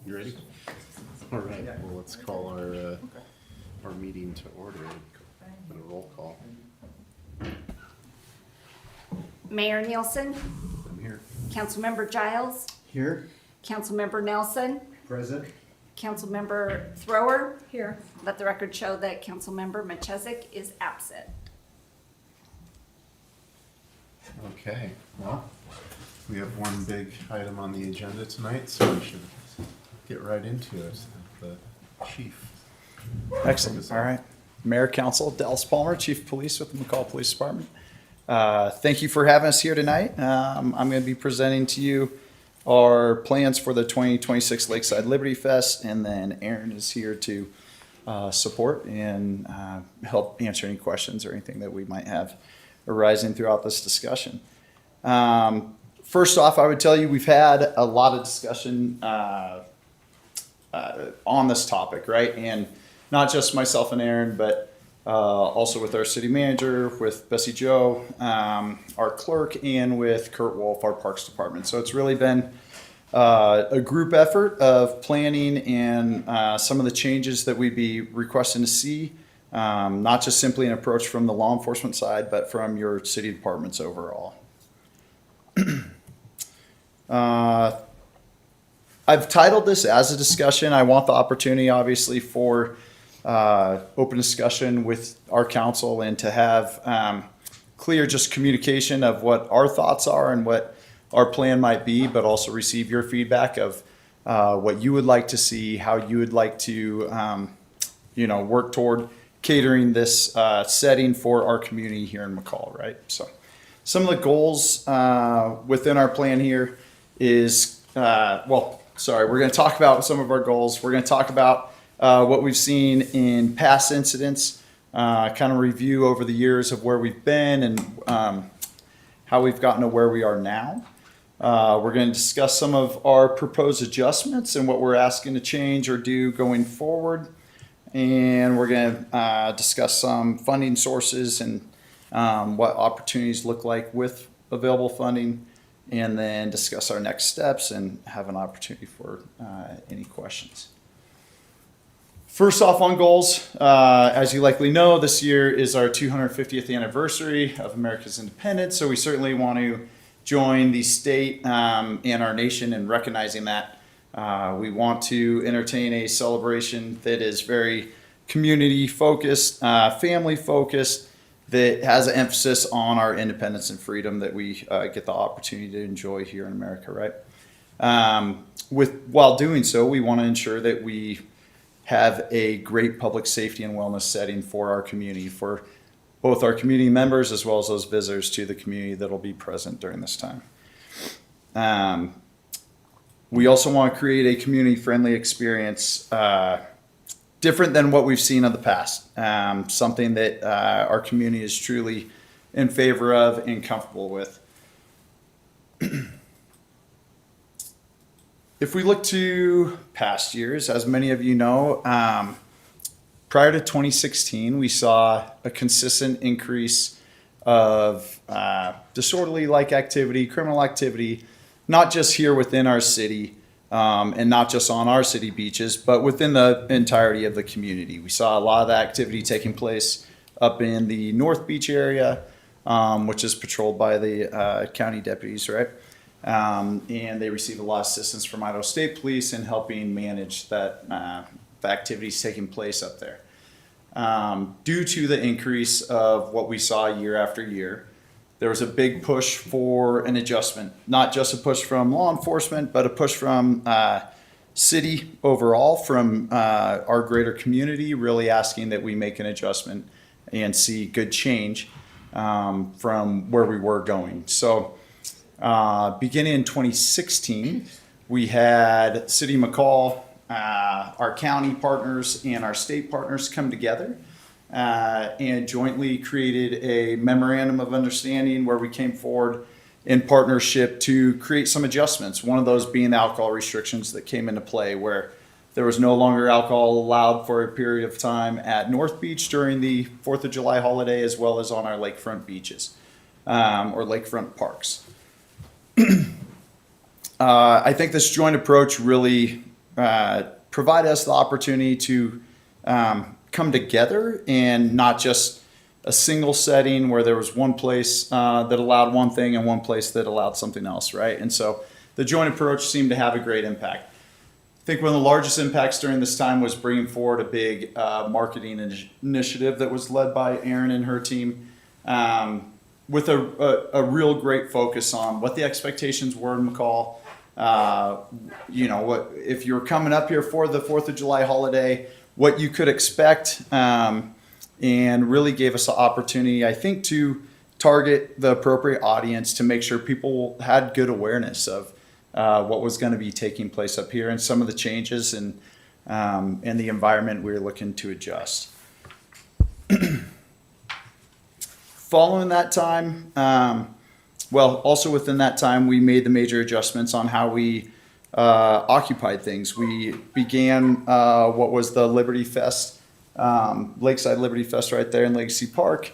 You ready? All right, well, let's call our meeting to order and a roll call. Mayor Nielsen, I'm here. Councilmember Giles, Here. Councilmember Nelson, Present. Councilmember Thrower. Here. Let the record show that Councilmember Machezik is absent. Okay, well, we have one big item on the agenda tonight, so we should get right into it. The chief. Excellent. All right. Mayor Council, Dallas Palmer, Chief of Police with the McCall Police Department. Thank you for having us here tonight. I'm going to be presenting to you our plans for the 2026 Lakeside Liberty Fest, and then Aaron is here to support and help answer any questions or anything that we might have arising throughout this discussion. First off, I would tell you we've had a lot of discussion on this topic, right? And not just myself and Aaron, but also with our city manager, with Bessie Joe, our clerk, and with Kurt Wolf, our Parks Department. So it's really been a group effort of planning and some of the changes that we'd be requesting to see, not just simply an approach from the law enforcement side, but from your city departments overall. I've titled this as a discussion. I want the opportunity, obviously, for open discussion with our council and to have clear just communication of what our thoughts are and what our plan might be, but also receive your feedback of what you would like to see, how you would like to work toward catering this setting for our community here in McCall, right? So some of the goals within our plan here is, we're going to talk about some of our goals. We're going to talk about what we've seen in past incidents, kind of review over the years of where we've been and how we've gotten to where we are now. We're going to discuss some of our proposed adjustments and what we're asking to change or do going forward. And we're going to discuss some funding sources and what opportunities look like with available funding, and then discuss our next steps and have an opportunity for any questions. First off on goals, as you likely know, this year is our 250th anniversary of America's independence, so we certainly want to join the state and our nation in recognizing that. We want to entertain a celebration that is very community focused, family focused, that has an emphasis on our independence and freedom that we get the opportunity to enjoy here in America, right? While doing so, we want to ensure that we have a great public safety and wellness setting for our community, for both our community members as well as those visitors to the community that will be present during this time. We also want to create a community-friendly experience, different than what we've seen in the past. Something that our community is truly in favor of and comfortable with. If we look to past years, as many of you know, prior to 2016, we saw a consistent increase of disorderly-like activity, criminal activity, not just here within our city and not just on our city beaches, but within the entirety of the community. We saw a lot of that activity taking place up in the North Beach area, which is patrolled by the county deputies, right? And they receive a lot of assistance from Idaho State Police in helping manage that the activities taking place up there. Due to the increase of what we saw year after year, there was a big push for an adjustment, not just a push from law enforcement, but a push from city overall, from our greater community, really asking that we make an adjustment and see good change from where we were going. So beginning in 2016, we had City of McCall, our county partners and our state partners come together and jointly created a memorandum of understanding where we came forward in partnership to create some adjustments. One of those being the alcohol restrictions that came into play, where there was no longer alcohol allowed for a period of time at North Beach during the 4th of July holiday, as well as on our lakefront beaches or lakefront parks. I think this joint approach really provide us the opportunity to come together and not just a single setting where there was one place that allowed one thing and one place that allowed something else, right? And so the joint approach seemed to have a great impact. I think one of the largest impacts during this time was bringing forward a big marketing initiative that was led by Erin and her team, with a real great focus on what the expectations were in McCall. What if you're coming up here for the 4th of July holiday, what you could expect, and really gave us the opportunity, I think, to target the appropriate audience to make sure people had good awareness of what was going to be taking place up here and some of the changes and the environment we were looking to adjust. Following that time, also within that time, we made the major adjustments on how we occupied things. We began what was the Liberty Fest, Lakeside Liberty Fest right there in Legacy Park.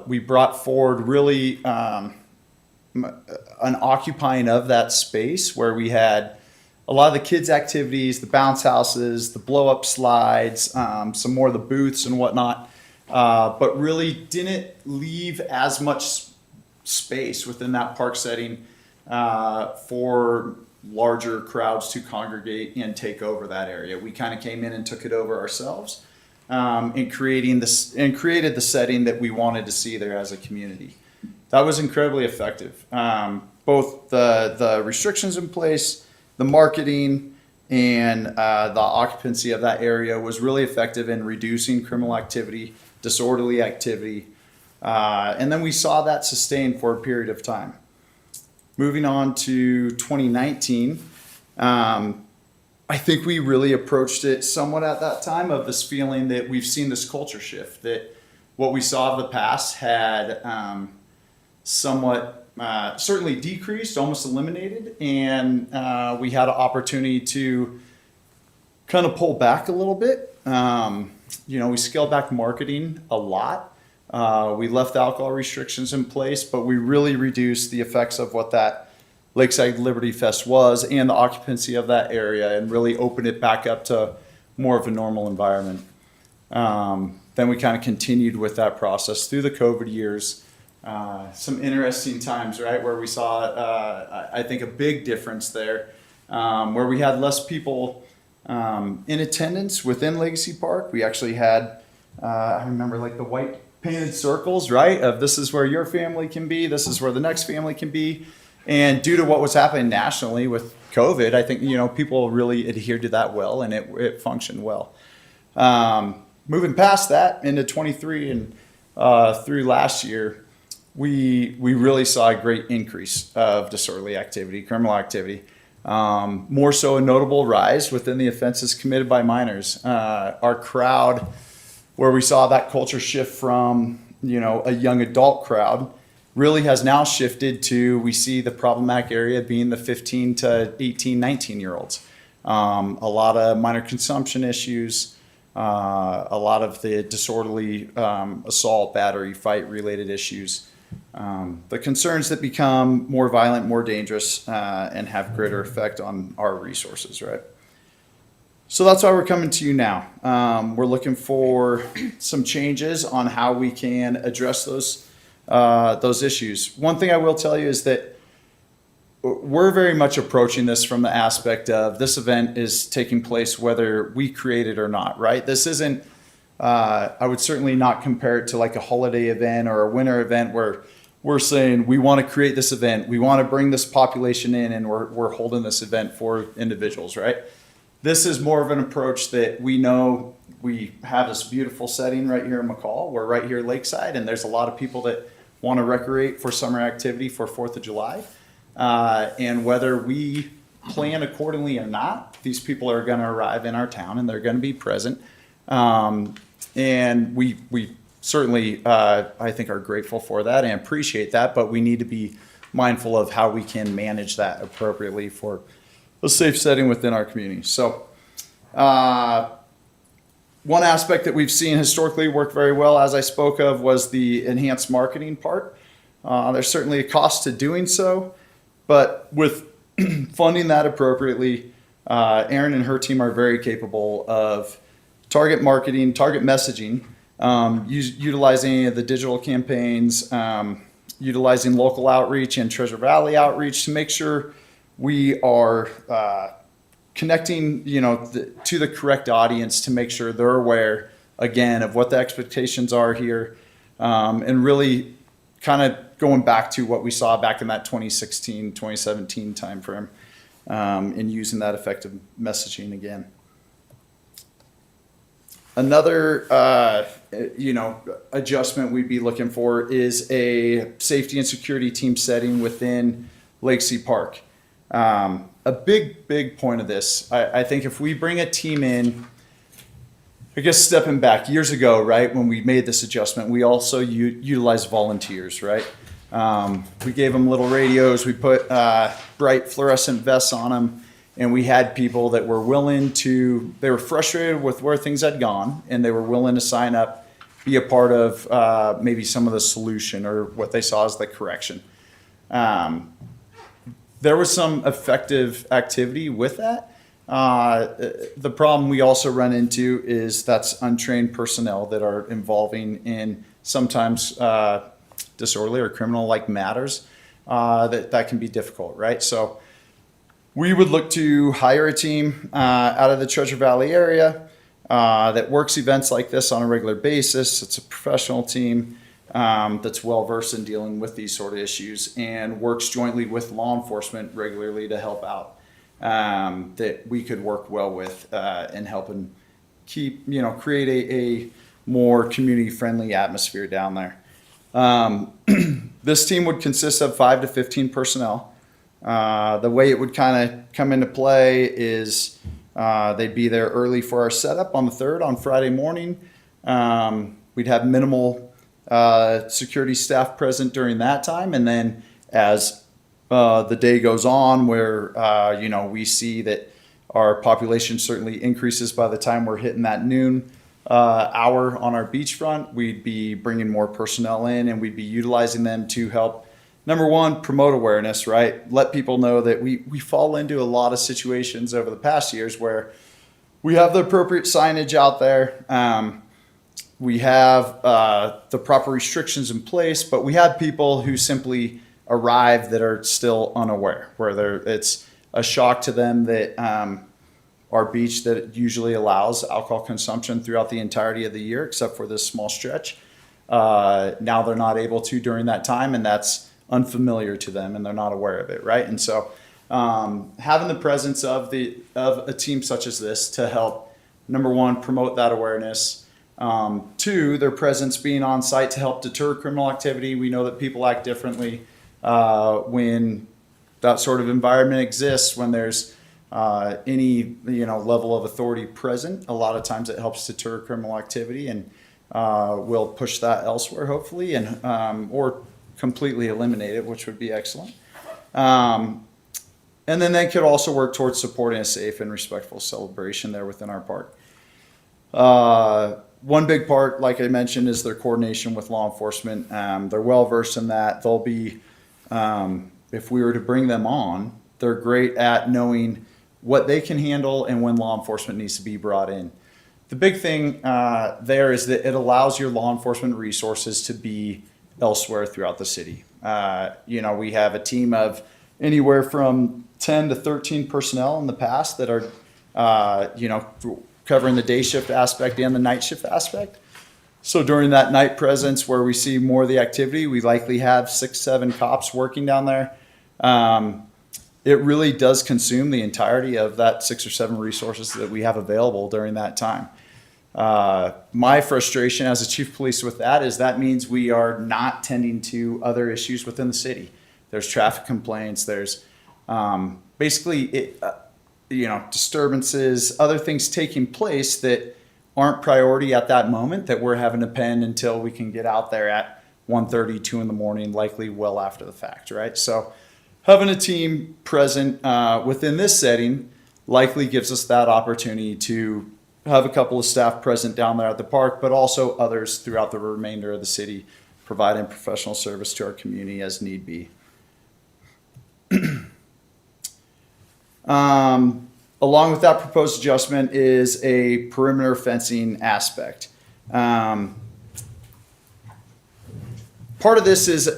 We brought forward really an occupying of that space where we had a lot of the kids' activities, the bounce houses, the blow-up slides, some more of the booths and whatnot, but really didn't leave as much space within that park setting for larger crowds to congregate and take over that area. We kind of came in and took it over ourselves, and created the setting that we wanted to see there as a community. That was incredibly effective. Both the restrictions in place, the marketing, and the occupancy of that area was really effective in reducing criminal activity, disorderly activity, and then we saw that sustained for a period of time. Moving on to 2019, I think we really approached it somewhat at that time of this feeling that we've seen this culture shift, that what we saw of the past had somewhat certainly decreased, almost eliminated, and we had an opportunity to kind of pull back a little bit. We scaled back marketing a lot. We left alcohol restrictions in place, but we really reduced the effects of what that Lakeside Liberty Fest was and the occupancy of that area, and really opened it back up to more of a normal environment. Then we kind of continued with that process through the COVID years. Some interesting times, right, where we saw, I think, a big difference there, where we had less people in attendance within Legacy Park. We actually had, I remember, like the white painted circles, right, of this is where your family can be, this is where the next family can be. And due to what was happening nationally with COVID, I think, people really adhered to that well, and it functioned well. Moving past that into 23 and through last year, we really saw a great increase of disorderly activity, criminal activity. More so a notable rise within the offenses committed by minors. Our crowd, where we saw that culture shift from, a young adult crowd, really has now shifted to, we see the problematic area being the 15 to 18, 19-year-olds. A lot of minor consumption issues, a lot of the disorderly assault, battery, fight-related issues. The concerns that become more violent, more dangerous, and have greater effect on our resources, right? So that's why we're coming to you now. We're looking for some changes on how we can address those issues. One thing I will tell you is that we're very much approaching this from the aspect of this event is taking place whether we create it or not, right? This isn't, I would certainly not compare it to like a holiday event or a winter event where we're saying we want to create this event, we want to bring this population in, and we're holding this event for individuals, right? This is more of an approach that we know we have this beautiful setting right here in McCall. We're right here Lakeside, and there's a lot of people that want to recreate for summer activity for 4th of July. And whether we plan accordingly or not, these people are going to arrive in our town and they're going to be present. And we certainly, I think, are grateful for that and appreciate that, but we need to be mindful of how we can manage that appropriately for a safe setting within our community. So one aspect that we've seen historically work very well, as I spoke of, was the enhanced marketing part. There's certainly a cost to doing so, but with funding that appropriately, Erin and her team are very capable of target marketing, target messaging, utilizing any of the digital campaigns, utilizing local outreach and Treasure Valley outreach to make sure we are connecting, to the correct audience to make sure they're aware again of what the expectations are here, and really kind of going back to what we saw back in that 2016, 2017 timeframe, and using that effective messaging again. Another, adjustment we'd be looking for is a safety and security team setting within Lakesea Park. A big point of this, I think if we bring a team in, I guess stepping back years ago, right, when we made this adjustment, we also utilized volunteers, right? We gave them little radios, we put bright fluorescent vests on them, and we had people that were they were frustrated with where things had gone, and they were willing to sign up, be a part of maybe some of the solution or what they saw as the correction. There was some effective activity with that. The problem we also run into is that's untrained personnel that are involving in sometimes disorderly or criminal-like matters that can be difficult, right? So we would look to hire a team out of the Treasure Valley area that works events like this on a regular basis. It's a professional team that's well-versed in dealing with these sort of issues and works jointly with law enforcement regularly to help out. That we could work well with and helping create a more community-friendly atmosphere down there. This team would consist of 5 to 15 personnel. The way it would kind of come into play is they'd be there early for our setup on the 3rd on Friday morning. We'd have minimal security staff present during that time, and then as the day goes on, where we see that our population certainly increases by the time we're hitting that noon hour on our beachfront, we'd be bringing more personnel in, and we'd be utilizing them to help, number one, promote awareness, right? Let people know that we fall into a lot of situations over the past years where we have the appropriate signage out there. We have the proper restrictions in place, but we have people who simply arrive that are still unaware, where it's a shock to them that our beach that usually allows alcohol consumption throughout the entirety of the year, except for this small stretch, now they're not able to during that time, and that's unfamiliar to them, and they're not aware of it, right? And so having the presence of a team such as this to help, number one, promote that awareness. 2, their presence being on site to help deter criminal activity. We know that people act differently when that sort of environment exists, when there's any level of authority present. A lot of times it helps deter criminal activity, and we'll push that elsewhere, hopefully, and or completely eliminate it, which would be excellent. And then they could also work towards supporting a safe and respectful celebration there within our park. One big part, like I mentioned, is their coordination with law enforcement. They're well versed in that. They'll be, if we were to bring them on, they're great at knowing what they can handle and when law enforcement needs to be brought in. The big thing there is that it allows your law enforcement resources to be elsewhere throughout the city. We have a team of anywhere from 10 to 13 personnel in the past that are, covering the day shift aspect and the night shift aspect. So during that night presence where we see more of the activity, we likely have 6, 7 cops working down there. It really does consume the entirety of that 6 or 7 resources that we have available during that time. My frustration as a chief of police with that is that means we are not tending to other issues within the city. There's traffic complaints, there's disturbances, other things taking place that aren't priority at that moment that we're having to pen until we can get out there at 1:30, 2 in the morning, likely well after the fact, right? So having a team present within this setting likely gives us that opportunity to have a couple of staff present down there at the park, but also others throughout the remainder of the city, providing professional service to our community as need be. along with that proposed adjustment is a perimeter fencing aspect. Part of this is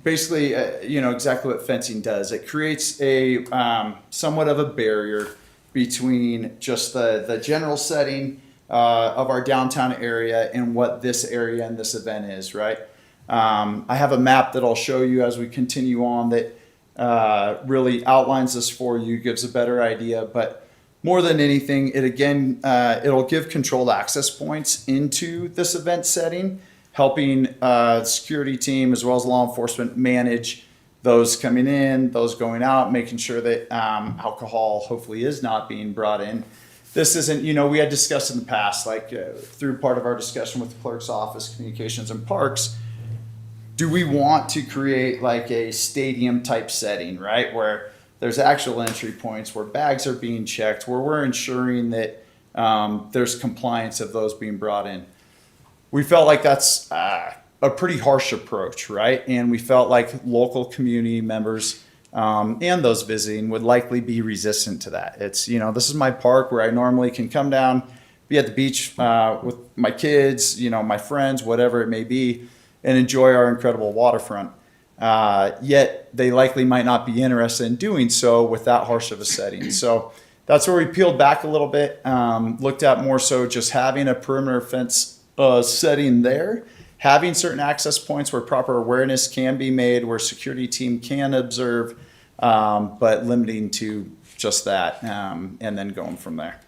basically, exactly what fencing does. It creates a somewhat of a barrier between just the general setting of our downtown area and what this area and this event is, right? I have a map that I'll show you as we continue on that really outlines this for you, gives a better idea. But more than anything, it'll give controlled access points into this event setting, helping the security team as well as law enforcement manage those coming in, those going out, making sure that alcohol hopefully is not being brought in. This isn't, we had discussed in the past, through part of our discussion with the clerk's office, communications and parks, do we want to create like a stadium type setting, right? Where there's actual entry points, where bags are being checked, where we're ensuring that there's compliance of those being brought in. We felt like that's a pretty harsh approach, right? And we felt like local community members and those visiting would likely be resistant to that. It's, this is my park where I normally can come down, be at the beach with my kids, my friends, whatever it may be, and enjoy our incredible waterfront. Yet they likely might not be interested in doing so with that harsh of a setting. So that's where we peeled back a little bit, looked at more so just having a perimeter fence setting there, having certain access points where proper awareness can be made, where security team can observe, but limiting to just that, and then going from there.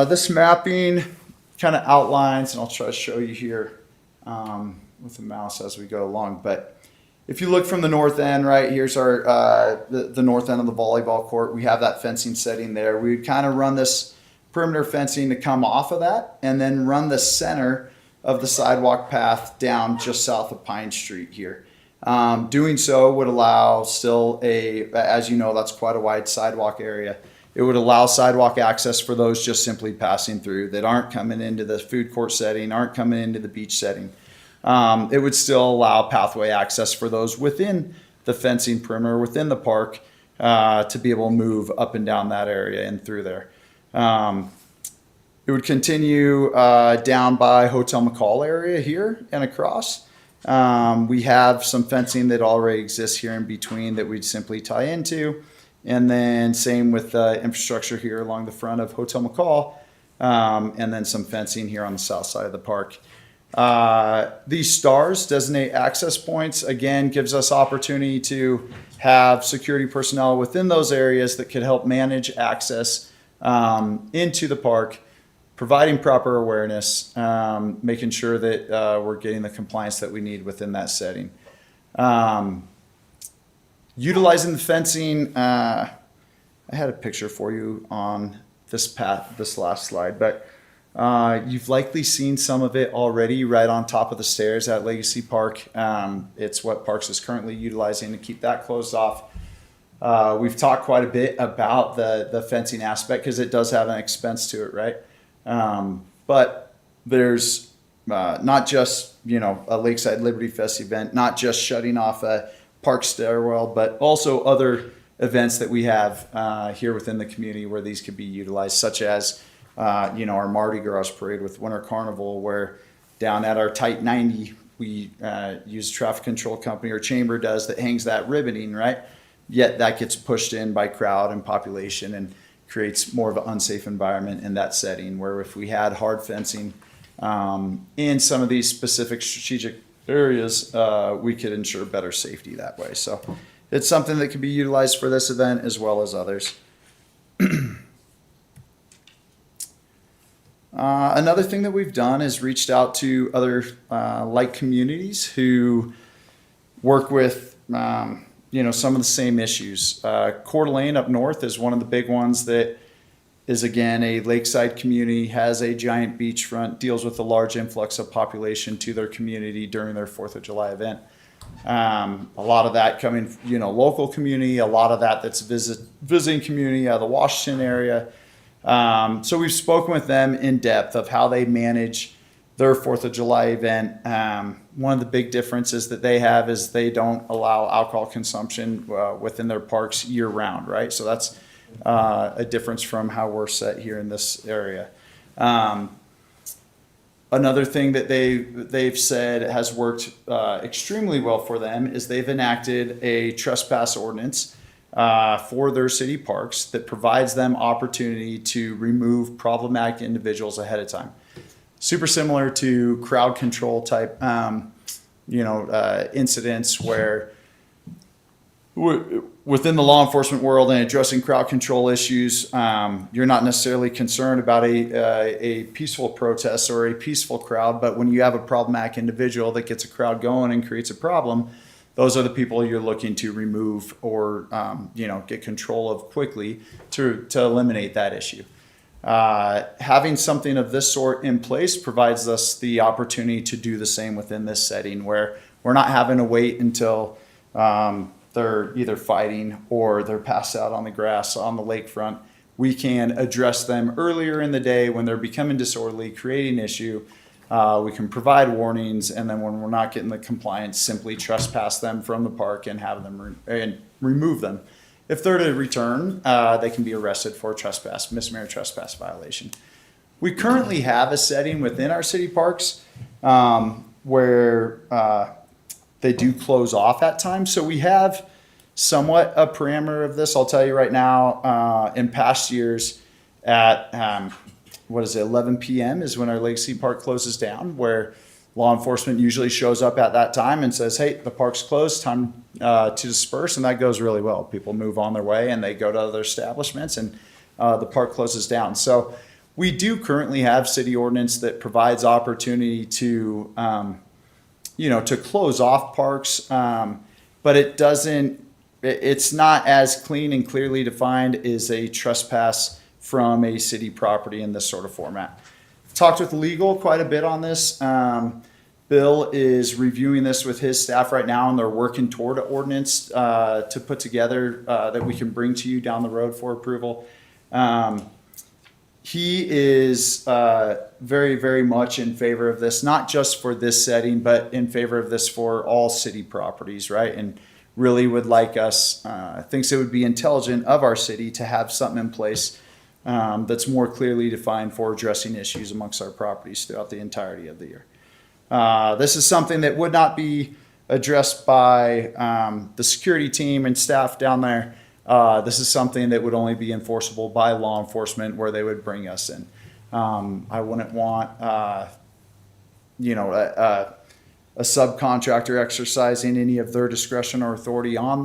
This mapping kind of outlines, and I'll try to show you here with the mouse as we go along. But if you look from the north end, right, here's our the north end of the volleyball court. We have that fencing setting there. We would kind of run this perimeter fencing to come off of that, and then run the center of the sidewalk path down just south of Pine Street here. Doing so would allow still as you know, that's quite a wide sidewalk area. It would allow sidewalk access for those just simply passing through that aren't coming into the food court setting, aren't coming into the beach setting. It would still allow pathway access for those within the fencing perimeter, within the park, to be able to move up and down that area and through there. It would continue down by Hotel McCall area here and across. We have some fencing that already exists here in between that we'd simply tie into. And then same with infrastructure here along the front of Hotel McCall, and then some fencing here on the south side of the park. These stars designate access points. Again, gives us opportunity to have security personnel within those areas that could help manage access into the park, providing proper awareness, making sure that we're getting the compliance that we need within that setting. Utilizing the fencing, I had a picture for you on this last slide, but you've likely seen some of it already right on top of the stairs at Legacy Park. It's what Parks is currently utilizing to keep that closed off. We've talked quite a bit about the fencing aspect because it does have an expense to it, right? But there's not just, a Lakeside Liberty Fest event, not just shutting off a park stairwell, but also other events that we have here within the community where these could be utilized, such as, our Mardi Gras parade with Winter Carnival, where down at our Tight 90, we use a traffic control company, or Chamber does, that hangs that ribboning, right? Yet that gets pushed in by crowd and population and creates more of an unsafe environment in that setting, where if we had hard fencing in some of these specific strategic areas, we could ensure better safety that way. So it's something that can be utilized for this event as well as others. Another thing that we've done is reached out to other like communities who work with some of the same issues. Coeur d'Alene up north is one of the big ones that is, again, a lakeside community, has a giant beachfront, deals with a large influx of population to their community during their 4th of July event. A lot of that coming, local community, a lot of that's visiting community out of the Washington area. So we've spoken with them in depth of how they manage their 4th of July event. One of the big differences that they have is they don't allow alcohol consumption within their parks year round, right? So that's a difference from how we're set here in this area. Another thing that they've said has worked extremely well for them is they've enacted a trespass ordinance for their city parks that provides them opportunity to remove problematic individuals ahead of time. Super similar to crowd control type, incidents where within the law enforcement world and addressing crowd control issues, you're not necessarily concerned about a peaceful protest or a peaceful crowd, but when you have a problematic individual that gets a crowd going and creates a problem, those are the people you're looking to remove or get control of quickly to eliminate that issue. Having something of this sort in place provides us the opportunity to do the same within this setting, where we're not having to wait until they're either fighting or they're passed out on the grass on the lakefront. We can address them earlier in the day when they're becoming disorderly, creating issue. We can provide warnings, and then when we're not getting the compliance, simply trespass them from the park and have them remove them. If they're to return, they can be arrested for misdemeanor trespass violation. We currently have a setting within our city parks where they do close off at times. So we have somewhat a parameter of this. I'll tell you right now, in past years at 11 p.m. is when our Legacy Park closes down, where law enforcement usually shows up at that time and says, hey, the park's closed, time to disperse, and that goes really well. People move on their way and they go to other establishments, and the park closes down. So we do currently have city ordinance that provides opportunity to close off parks, but it's not as clean and clearly defined as a trespass from a city property in this sort of format. Talked with legal quite a bit on this. Bill is reviewing this with his staff right now, and they're working toward an ordinance to put together that we can bring to you down the road for approval. He is very, very much in favor of this, not just for this setting, but in favor of this for all city properties, right? And really would like us, thinks it would be intelligent of our city to have something in place that's more clearly defined for addressing issues amongst our properties throughout the entirety of the year. This is something that would not be addressed by the security team and staff down there. This is something that would only be enforceable by law enforcement, where they would bring us in. I wouldn't want, a subcontractor exercising any of their discretion or authority on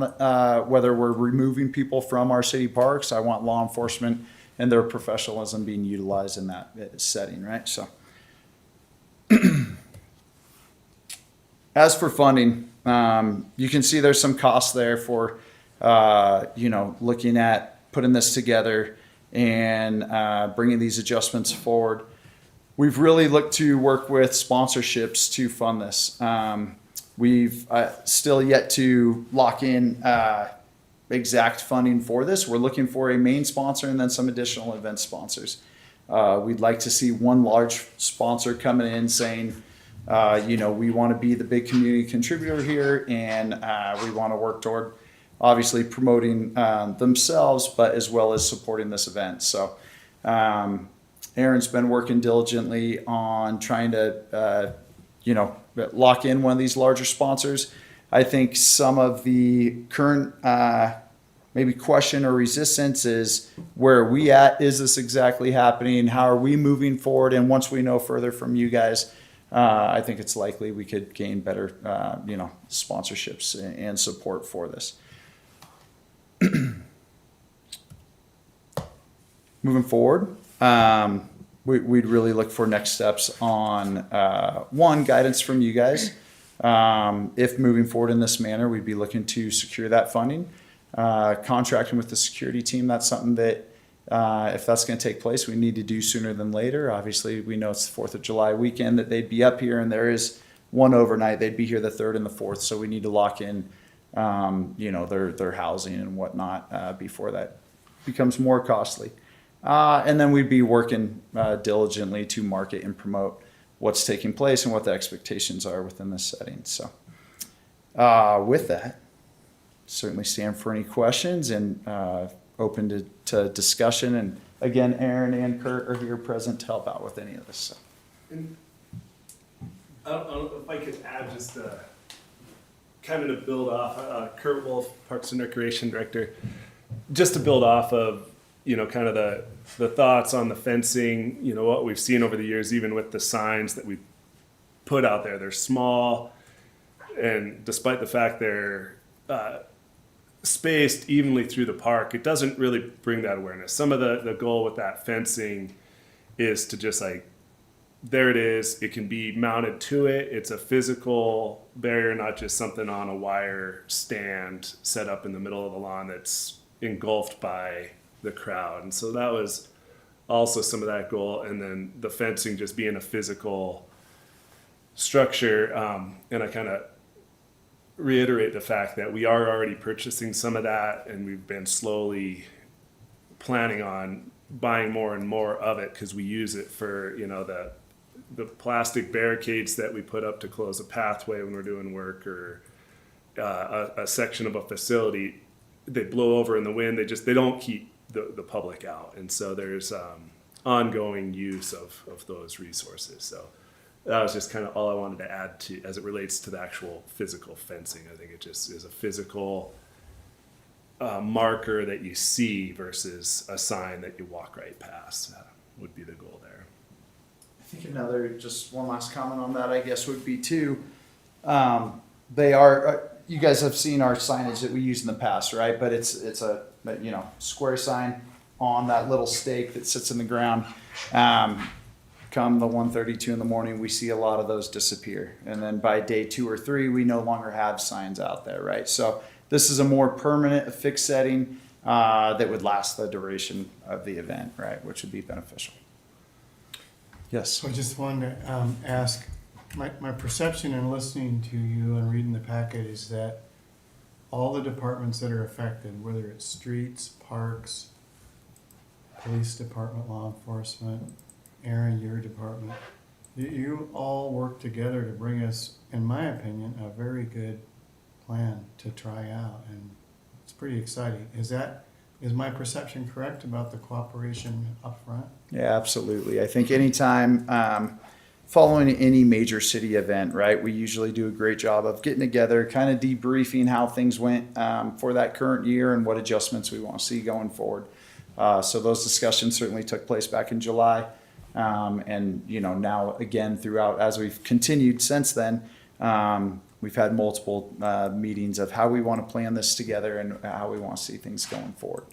whether we're removing people from our city parks. I want law enforcement and their professionalism being utilized in that setting, right? So, as for funding, you can see there's some costs there for, looking at putting this together and bringing these adjustments forward. We've really looked to work with sponsorships to fund this. We've still yet to lock in exact funding for this. We're looking for a main sponsor and then some additional event sponsors. We'd like to see one large sponsor coming in saying, we want to be the big community contributor here, and we want to work toward obviously promoting themselves, but as well as supporting this event. So Aaron's been working diligently on trying to, lock in one of these larger sponsors. I think some of the current maybe question or resistance is, where are we at? Is this exactly happening? How are we moving forward? And once we know further from you guys, I think it's likely we could gain better, sponsorships and support for this. Moving forward, we'd really look for next steps on, one, guidance from you guys. If moving forward in this manner, we'd be looking to secure that funding. Contracting with the security team, that's something that if that's going to take place, we need to do sooner than later. Obviously, we know it's the 4th of July weekend that they'd be up here, and there is one overnight. They'd be here the 3rd and the 4th, so we need to lock in, their housing and whatnot before that becomes more costly. And then we'd be working diligently to market and promote what's taking place and what the expectations are within this setting. So with that, certainly stand for any questions and open to discussion. And again, Aaron and Kurt are here present to help out with any of this. So. And I don't know if I could add just kind of to build off Kurt Wolf, Parks and Recreation Director, just to build off of, you know, kind of the thoughts on the fencing, you know, what we've seen over the years, even with the signs that we put out there. They're small, and despite the fact they're spaced evenly through the park, it doesn't really bring that awareness. Some of the goal with that fencing is to just like, there it is, it can be mounted to it. It's a physical barrier, not just something on a wire stand set up in the middle of the lawn that's engulfed by the crowd. And so that was also some of that goal. And then the fencing just being a physical structure. And I kind of reiterate the fact that we are already purchasing some of that, and we've been slowly planning on buying more and more of it because we use it for, you know, the plastic barricades that we put up to close a pathway when we're doing work, or a section of a facility. They blow over in the wind. They don't keep the public out. And so there's ongoing use of those resources. So that was just kind of all I wanted to add to, as it relates to the actual physical fencing. I think it just is a physical marker that you see versus a sign that you walk right past would be the goal there. I think just one last comment on that, I guess, would be too, they are, you guys have seen our signage that we use in the past, right? But it's a, you know, square sign on that little stake that sits in the ground. Come the 1:32 in the morning, we see a lot of those disappear. And then by day 2 or 3, we no longer have signs out there, right? So this is a more permanent, fixed setting that would last the duration of the event, right? Which would be beneficial. Yes. So I just wanted to ask, my perception in listening to you and reading the packet is that all the departments that are affected, whether it's streets, parks, police department, law enforcement, Aaron, your department, you all work together to bring us, in my opinion, a very good plan to try out, and it's pretty exciting. Is my perception correct about the cooperation up front? Yeah, absolutely. I think anytime following any major city event, right, we usually do a great job of getting together, kind of debriefing how things went for that current year and what adjustments we want to see going forward. So those discussions certainly took place back in July. And, you know, now again throughout, as we've continued since then, we've had multiple meetings of how we want to plan this together and how we want to see things going forward.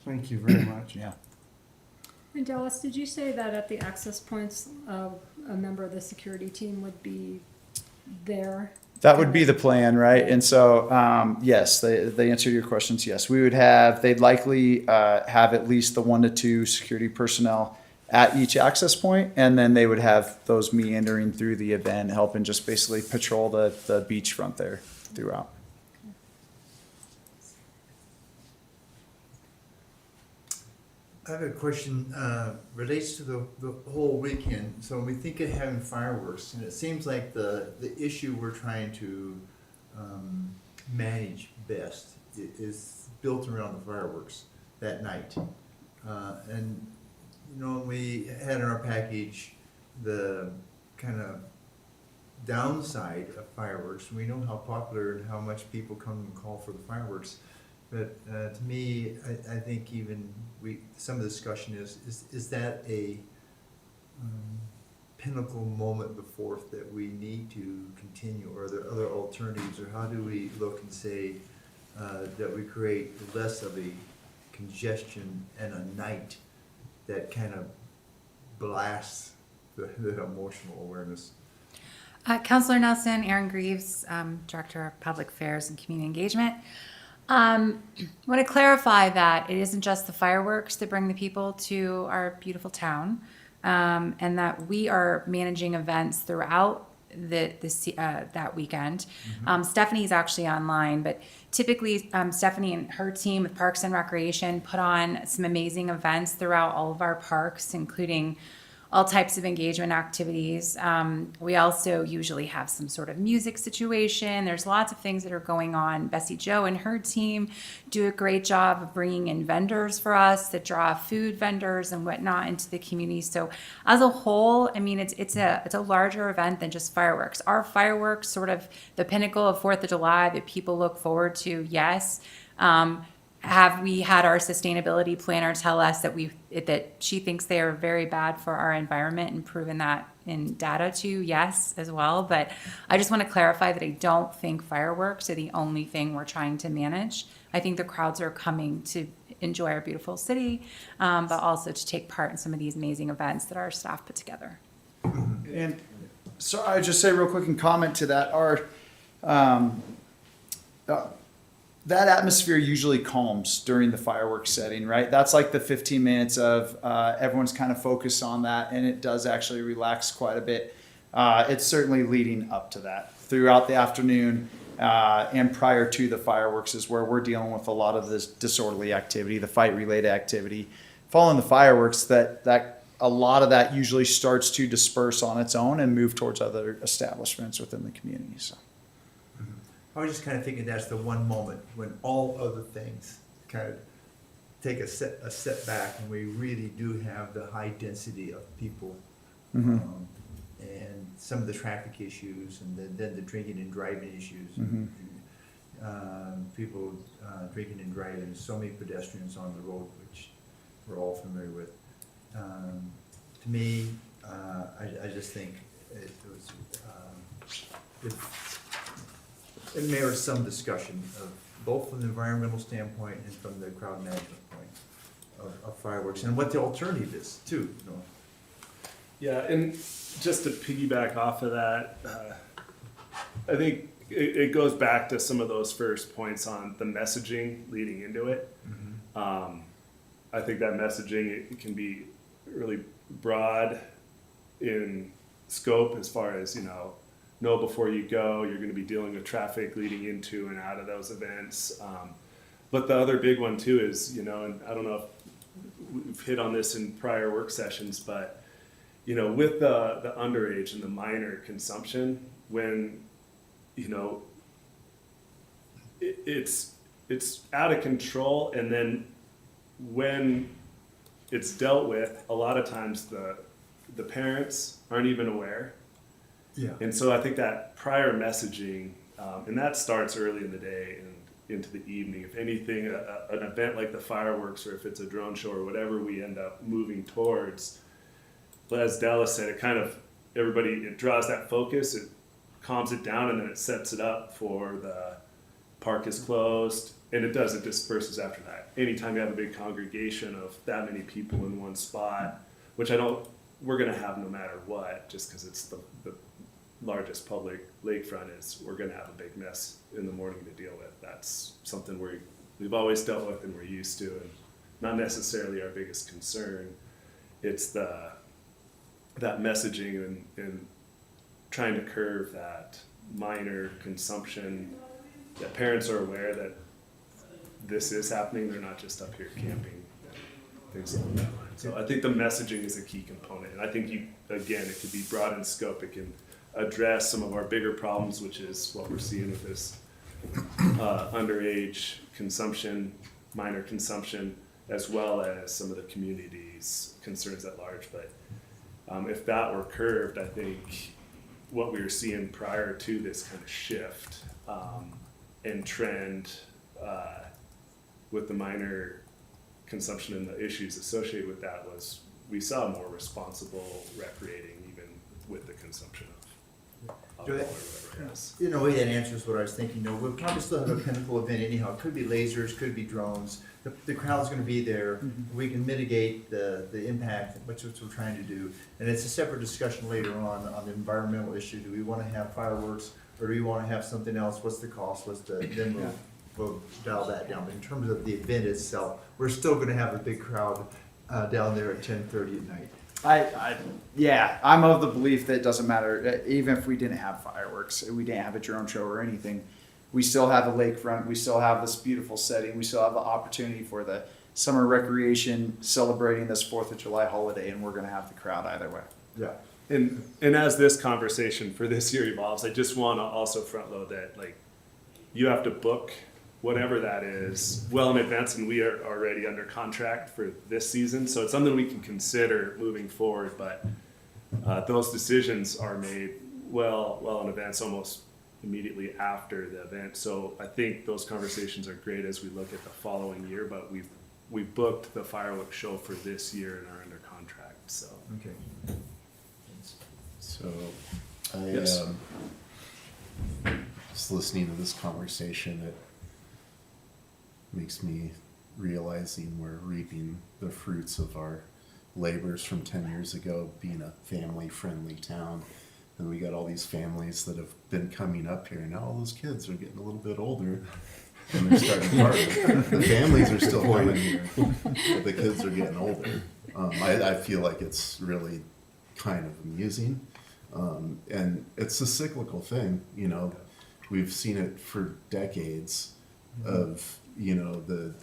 Thank you very much. Yeah. And Dallas, did you say that at the access points, a member of the security team would be there? That would be the plan, right? And so, yes, the answer to your questions, yes. We would have, they'd likely have at least the 1 to 2 security personnel at each access point, and then they would have those meandering through the event, helping just basically patrol the beachfront there throughout. I have a question, relates to the whole weekend. So when we think of having fireworks, and it seems like the issue we're trying to manage best is built around the fireworks that night. And you know, we had in our package the kind of downside of fireworks. We know how popular and how much people come and call for the fireworks. But to me, I think even some of the discussion is that a pinnacle moment before that we need to continue, or are there other alternatives, or how do we look and say that we create less of a congestion and a night that kind of blasts the emotional awareness? Councilor Nelson, Aaron Greaves, Director of Public Affairs and Community Engagement. I want to clarify that it isn't just the fireworks that bring the people to our beautiful town, and that we are managing events throughout that weekend. Stephanie's actually online, but typically Stephanie and her team with Parks and Recreation put on some amazing events throughout all of our parks, including all types of engagement activities. We also usually have some sort of music situation. There's lots of things that are going on. Bessie Joe and her team do a great job of bringing in vendors for us that draw food vendors and whatnot into the community. So as a whole, I mean, it's a larger event than just fireworks. Are fireworks sort of the pinnacle of 4th of July that people look forward to? Yes. Have we had our sustainability planner tell us that she thinks they are very bad for our environment and proven that in data too? Yes, as well. But I just want to clarify that I don't think fireworks are the only thing we're trying to manage. I think the crowds are coming to enjoy our beautiful city, but also to take part in some of these amazing events that our staff put together. And so I would just say real quick and comment to that, that atmosphere usually calms during the fireworks setting, right? That's like the 15 minutes of everyone's kind of focused on that, and it does actually relax quite a bit. It's certainly leading up to that. Throughout the afternoon and prior to the fireworks is where we're dealing with a lot of this disorderly activity, the fight-related activity. Following the fireworks, that a lot of that usually starts to disperse on its own and move towards other establishments within the community. So. I was just kind of thinking that's the one moment when all other things kind of take a step back, and we really do have the high density of people, and some of the traffic issues, and then the drinking and driving issues. People drinking and driving, so many pedestrians on the road, which we're all familiar with. To me, I just think it merits some discussion of both from the environmental standpoint and from the crowd management point of fireworks, and what the alternative is too. You know? Yeah, and just to piggyback off of that, I think it goes back to some of those first points on the messaging leading into it. I think that messaging, it can be really broad in scope as far as, know before you go, you're going to be dealing with traffic leading into and out of those events. But the other big one too is, and I don't know if we've hit on this in prior work sessions, but, with the underage and the minor consumption, when, it's out of control, and then when it's dealt with, a lot of times the parents aren't even aware. Yeah. And so I think that prior messaging, and that starts early in the day and into the evening. If anything, an event like the fireworks, or if it's a drone show or whatever we end up moving towards, but as Dallas said, it draws that focus, it calms it down, and then it sets it up for the park is closed, and it disperses after that. Anytime you have a big congregation of that many people in one spot, which we're going to have no matter what, just because it's the largest public lakefront, we're going to have a big mess in the morning to deal with. That's something we've always dealt with and we're used to, and not necessarily our biggest concern. It's that messaging and trying to curb that minor consumption, that parents are aware that this is happening. They're not just up here camping, things along that line. So I think the messaging is a key component, and I think it could be broad in scope. It can address some of our bigger problems, which is what we're seeing with this underage consumption, minor consumption, as well as some of the community's concerns at large. But if that were curbed, I think what we were seeing prior to this kind of shift and trend with the minor consumption and the issues associated with that was we saw more responsible recreating even with the consumption of alcohol or whatever it is. In a way, that answers what I was thinking. We'll probably still have a pinnacle event anyhow. It could be lasers, could be drones. The crowd's going to be there. We can mitigate the impact, which is what we're trying to do. And it's a separate discussion later on the environmental issue. Do we want to have fireworks, or do we want to have something else? What's the cost? Then we'll dial that down. But in terms of the event itself, we're still going to have a big crowd down there at 10:30 at night. I'm of the belief that it doesn't matter. Even if we didn't have fireworks, we didn't have a drone show or anything, we still have a lakefront. We still have this beautiful setting. We still have the opportunity for the summer recreation celebrating this 4th of July holiday, and we're going to have the crowd either way. Yeah. And as this conversation for this year evolves, I just want to also front load that like you have to book whatever that is well in advance, and we are already under contract for this season, so it's something we can consider moving forward. But those decisions are made well in advance, almost immediately after the event. So I think those conversations are great as we look at the following year. But we've booked the fireworks show for this year and are under contract. So. Okay. So, I, Yes. just listening to this conversation, it makes me realizing we're reaping the fruits of our labors from 10 years ago, being a family-friendly town. And we got all these families that have been coming up here, and now all those kids are getting a little bit older, and they're starting to party. The families are still coming here, but the kids are getting older. I feel like it's really kind of amusing. And it's a cyclical thing, you know. We've seen it for decades of, you know, the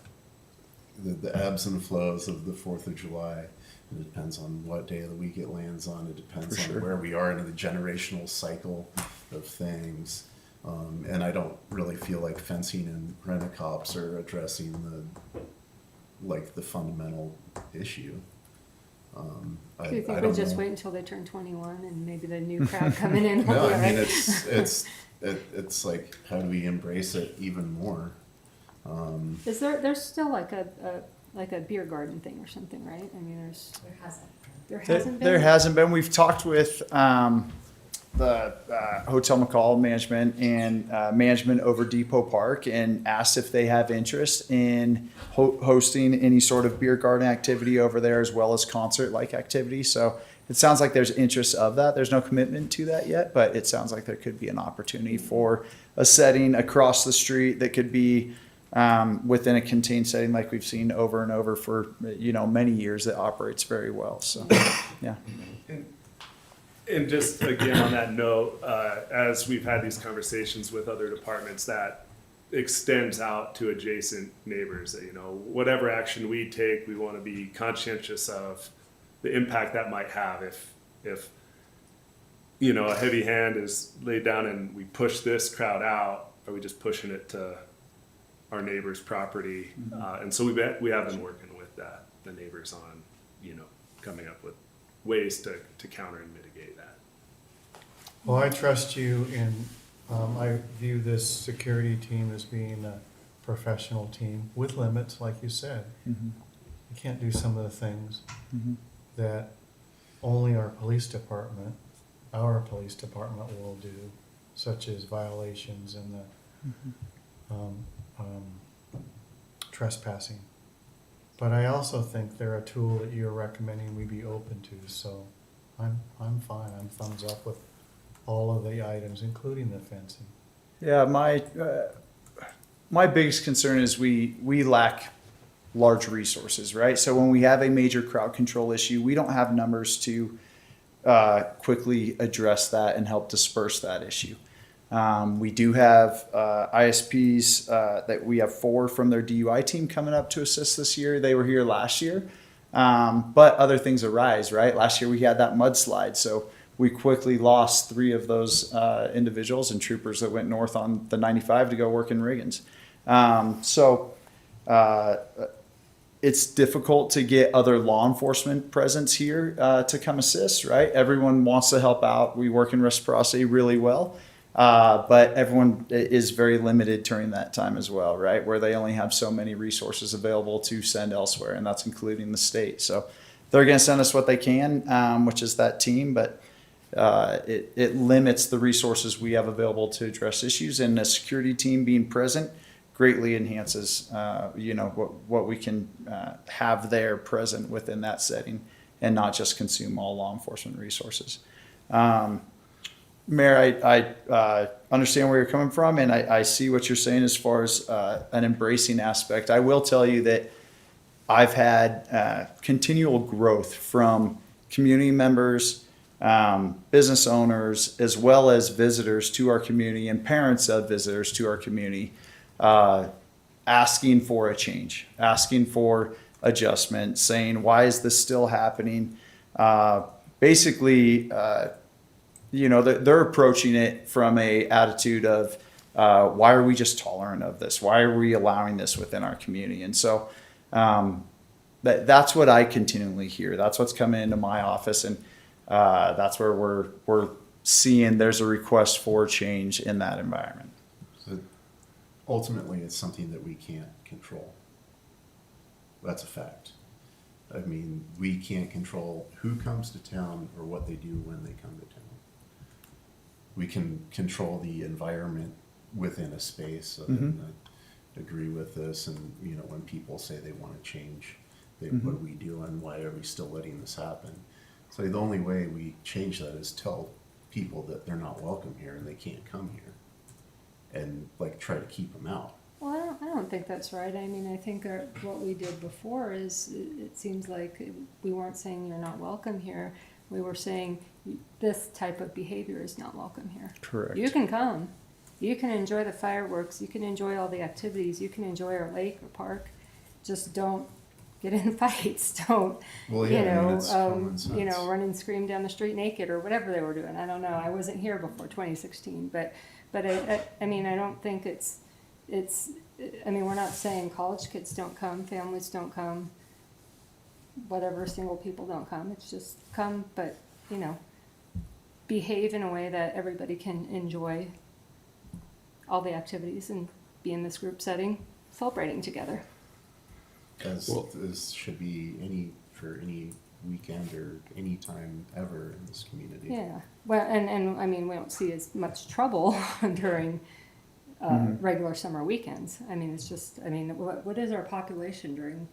ebbs and flows of the 4th of July. It depends on what day of the week it lands on. It depends For on sure. where we are in the generational cycle of things. And I don't really feel like fencing and rent-a-cops are addressing the fundamental issue. Do you think we just wait until they turn 21 and maybe the new crowd coming in will No, be I mean, alright? it's like, how do we embrace it even more? Is there's still like a beer garden thing or something, right? I mean, there hasn't been? There hasn't been. We've talked with the Hotel McCall management and management over Depot Park and asked if they have interest in hosting any sort of beer garden activity over there as well as concert-like activity. So it sounds like there's interest of that. There's no commitment to that yet, but it sounds like there could be an opportunity for a setting across the street that could be within a contained setting like we've seen over and over for, you know, many years that operates very well. So, yeah. And just again on that note, as we've had these conversations with other departments, that extends out to adjacent neighbors. That, you know, whatever action we take, we want to be conscientious of the impact that might have. If you know, a heavy hand is laid down and we push this crowd out, are we just pushing it to our neighbor's property? And so we have been working with the neighbors on, you know, coming up with ways to counter and mitigate that. Well, I trust you in, I view this security team as being a professional team with limits, like you said. Mm-hmm. You can't do some of the things Mm-hmm. that only our police department will do, such as violations and the trespassing. But I also think they're a tool that you're recommending we be open to, so I'm fine. I'm thumbs up with all of the items, including the fencing. Yeah, my biggest concern is we lack large resources, right? So when we have a major crowd control issue, we don't have numbers to quickly address that and help disperse that issue. We do have ISPs that we have 4 from their DUI team coming up to assist this year. They were here last year, but other things arise, right? Last year we had that mudslide, so we quickly lost 3 of those individuals and troopers that went north on the 95 to go work in Riggins. It's difficult to get other law enforcement presence here to come assist, right? Everyone wants to help out. We work in reciprocity really well. But everyone is very limited during that time as well, right? Where they only have so many resources available to send elsewhere, and that's including the state. So they're going to send us what they can, which is that team, but it limits the resources we have available to address issues. And the security team being present greatly enhances, what we can have there present within that setting, and not just consume all law enforcement resources. Mayor, I understand where you're coming from, and I see what you're saying as far as an embracing aspect. I will tell you that I've had continual growth from community members, business owners, as well as visitors to our community and parents of visitors to our community, asking for a change, asking for adjustment, saying, why is this still happening? Basically, they're approaching it from a attitude of, why are we just tolerant of this? Why are we allowing this within our community? And so that's what I continually hear. That's what's coming into my office, and that's where we're seeing there's a request for change in that environment. So ultimately, it's something that we can't control. That's a fact. I mean, we can't control who comes to town or what they do when they come to town. We can control the environment within a space. And I agree with this. And, when people say they want to change, what are we doing? Why are we still letting this happen? So the only way we change that is tell people that they're not welcome here and they can't come here, and try to keep them out. Well, I don't think that's right. I mean, I think what we did before is, it seems like we weren't saying you're not welcome here. We were saying this type of behavior is not welcome here. Correct. You can come. You can enjoy the fireworks. You can enjoy all the activities. You can enjoy our lake or park. Just don't get in fights. Don't, Well, yeah, it's common sense. run and scream down the street naked or whatever they were doing. I don't know. I wasn't here before 2016, but I mean, I don't think it's. I mean, we're not saying college kids don't come, families don't come, whatever, single people don't come. It's just come, but, behave in a way that everybody can enjoy all the activities and be in this group setting, celebrating together. As should be for any weekend or any time ever in this community. Yeah. Well, and I mean, we don't see as much trouble during regular summer weekends. I mean, it's just, what is our population during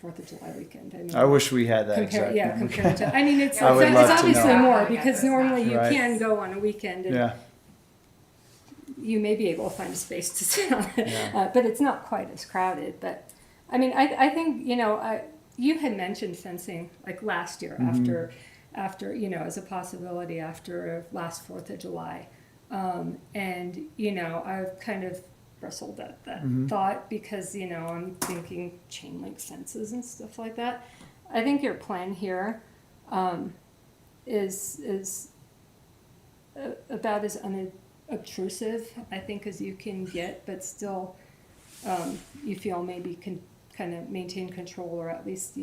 4th of July weekend? I mean, I wish we had that exact number. compared to, I mean, it's I would love to obviously know. more, because normally you Right. can go on a weekend and Yeah. you may be able to find a space to sit on it, Yeah. but it's not quite as crowded. But I mean, I think, you had mentioned fencing like last year after, as a possibility after last 4th of July. And, I've kind of wrestled at that thought because, I'm thinking chain link fences and stuff like that. I think your plan here is about as unobtrusive, I think, as you can get, but still you feel maybe can kind of maintain control, or at least,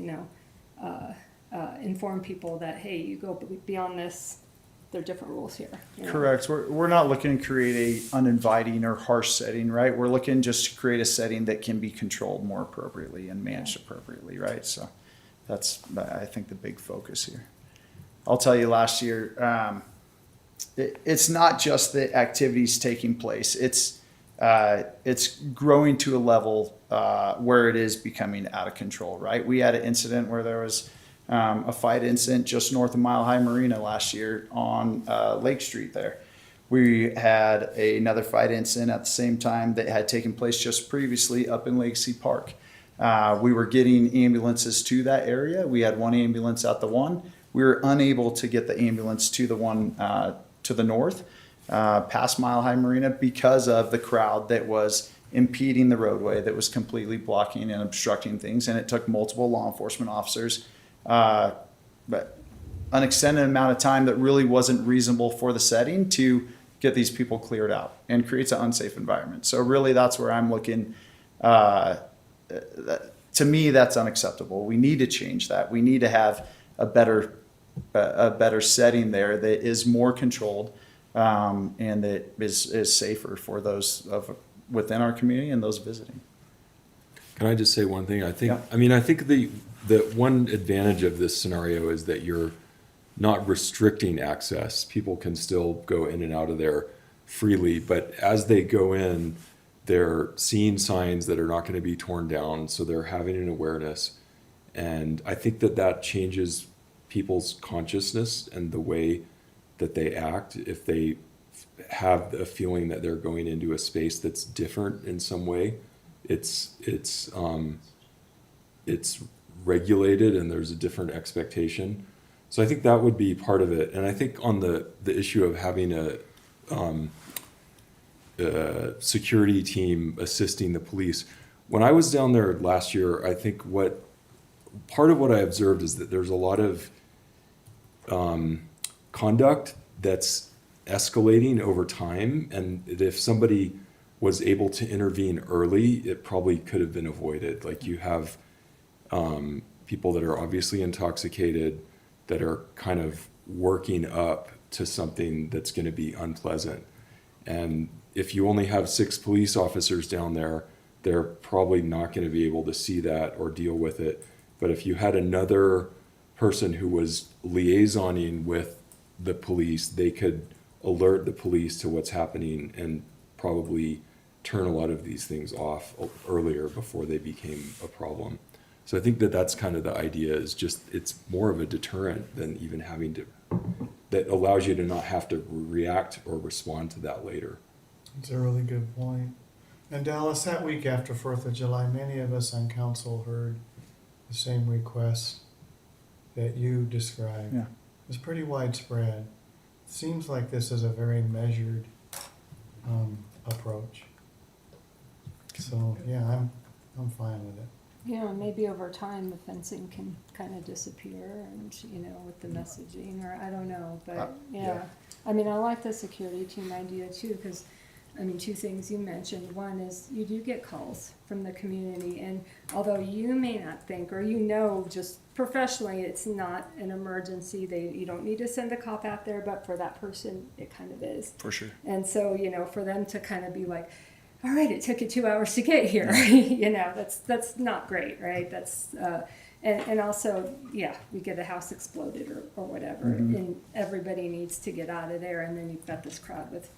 inform people that, hey, you go beyond this, there are different rules here. Correct. We're not looking to create a uninviting or harsh setting, right? We're looking just to create a setting that can be controlled more appropriately and managed appropriately, right? So that's, I think, the big focus here. I'll tell you, last year, it's not just the activities taking place. It's growing to a level where it is becoming out of control, right? We had an incident where there was a fight incident just north of Mile High Marina last year on Lake Street there. We had another fight incident at the same time that had taken place just previously up in Legacy Park. We were getting ambulances to that area. We had one ambulance at the one. We were unable to get the ambulance to the one to the north, past Mile High Marina, because of the crowd that was impeding the roadway, that was completely blocking and obstructing things. And it took multiple law enforcement officers, but an extended amount of time that really wasn't reasonable for the setting to get these people cleared out, and creates an unsafe environment. So really, that's where I'm looking. To me, that's unacceptable. We need to change that. We need to have a better setting there that is more controlled, and that is safer for those within our community and those visiting. Can I just say one thing? I think, Yeah. I think the one advantage of this scenario is that you're not restricting access. People can still go in and out of there freely, but as they go in, they're seeing signs that are not going to be torn down, so they're having an awareness. And I think that changes people's consciousness and the way that they act if they have a feeling that they're going into a space that's different in some way. It's regulated and there's a different expectation. So I think that would be part of it. And I think on the issue of having a security team assisting the police, when I was down there last year, I think part of what I observed is that there's a lot of conduct that's escalating over time, and that if somebody was able to intervene early, it probably could have been avoided. Like you have people that are obviously intoxicated that are kind of working up to something that's going to be unpleasant. And if you only have 6 police officers down there, they're probably not going to be able to see that or deal with it. But if you had another person who was liaisoning with the police, they could alert the police to what's happening and probably turn a lot of these things off earlier before they became a problem. So I think that that's kind of the idea, is just it's more of a deterrent than even having to, that allows you to not have to react or respond to that later. It's a really good point. And Dallas, that week after 4th of July, many of us on council heard the same requests that you described. Yeah. It was pretty widespread. Seems like this is a very measured approach. So, yeah, I'm fine with it. Yeah, maybe over time the fencing can kind of disappear and, with the messaging, or I don't know, but yeah. I mean, I like the security team idea too, because, 2 things you mentioned. One is you do get calls from the community, and although you may not think, or just professionally it's not an emergency, you don't need to send a cop out there, but for that person it kind of is. For sure. And so, for them to kind of be like, all right, it took you 2 hours to get here. That's not great, right? That's and also, we get a house exploded or whatever, and everybody needs to get out of there, and then you've got this crowd with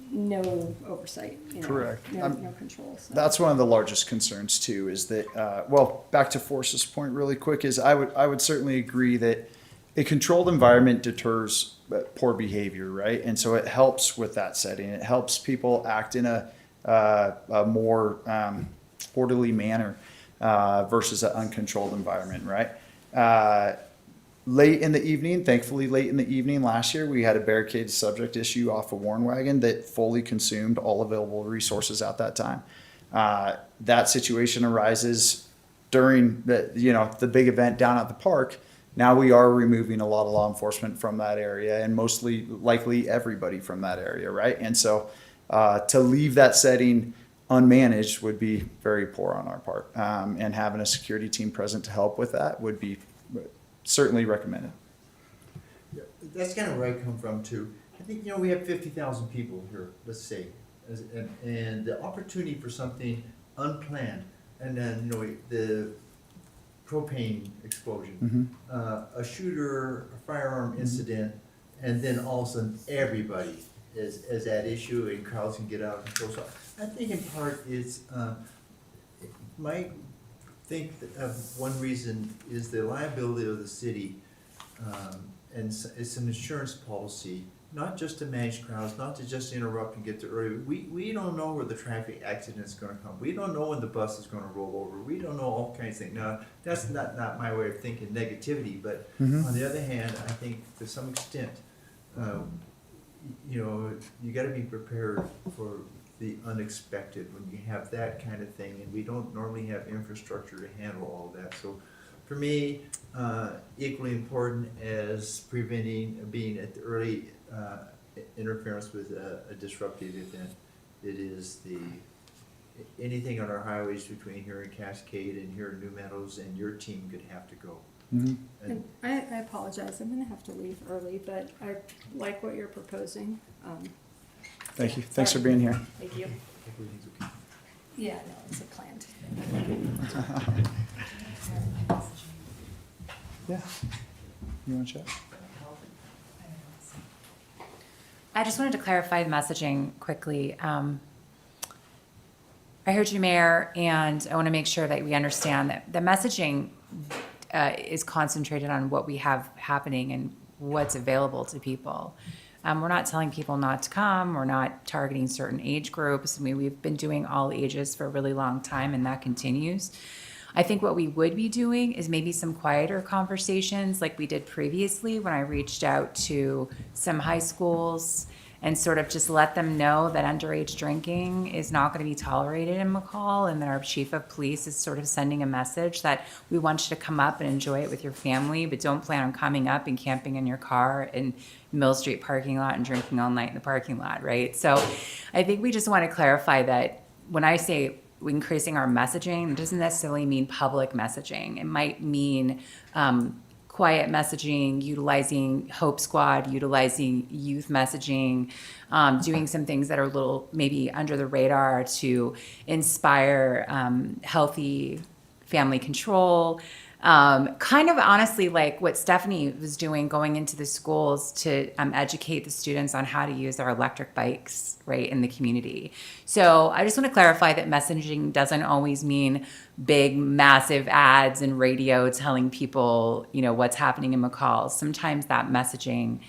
no oversight. Correct. No control. So. That's one of the largest concerns too, is that, back to Forrest's point really quick, is I would certainly agree that a controlled environment deters poor behavior, right? And so it helps with that setting. It helps people act in a more orderly manner versus an uncontrolled environment, right? Thankfully late in the evening last year, we had a barricade subject issue off a Warren wagon that fully consumed all available resources at that time. That situation arises during the big event down at the park. Now we are removing a lot of law enforcement from that area, and mostly likely everybody from that area, right? And so to leave that setting unmanaged would be very poor on our part. And having a security team present to help with that would be certainly recommended. Yeah, that's kind of where I come from too. I think, we have 50,000 people here, let's say, and the opportunity for something unplanned, and then, the propane explosion, a shooter, a firearm incident, and then all of a sudden everybody is at issue and crowds can get out of control. So I think in part it's, might think of one reason is the liability of the city, and it's an insurance policy, not just to manage crowds, not to just interrupt and get there early. We don't know where the traffic accident is going to come. We don't know when the bus is going to roll over. We don't know all kinds of things. Now, that's not my way of thinking negativity, but on the other hand, I think to some extent, you got to be prepared for the unexpected when you have that kind of thing, and we don't normally have infrastructure to handle all of that. So for me, equally important as being at the early interference with a disruptive event, it is anything on our highways between here and Cascade and here in New Meadows, and your team could have to go. And I apologize, I'm gonna have to leave early, but I like what you're proposing. Thank you. Thanks for being here. Thank you. Everything's okay. Yeah, no, it's a planned. Yeah. You want to chat? I just wanted to clarify the messaging quickly. I heard you, Mayor, and I want to make sure that we understand that the messaging is concentrated on what we have happening and what's available to people. We're not telling people not to come. We're not targeting certain age groups. I mean, we've been doing all ages for a really long time, and that continues. I think what we would be doing is maybe some quieter conversations like we did previously when I reached out to some high schools and sort of just let them know that underage drinking is not going to be tolerated in McCall, and that our chief of police is sort of sending a message that we want you to come up and enjoy it with your family, but don't plan on coming up and camping in your car in Mill Street parking lot and drinking all night in the parking lot, right? So I think we just want to clarify that when I say increasing our messaging, it doesn't necessarily mean public messaging. It might mean quiet messaging, utilizing Hope Squad, utilizing youth messaging, doing some things that are a little maybe under the radar to inspire healthy family control. Kind of honestly like what Stephanie was doing, going into the schools to educate the students on how to use our electric bikes, right, in the community. So I just want to clarify that messaging doesn't always mean big, massive ads and radio telling people, you know, what's happening in McCall. Sometimes that messaging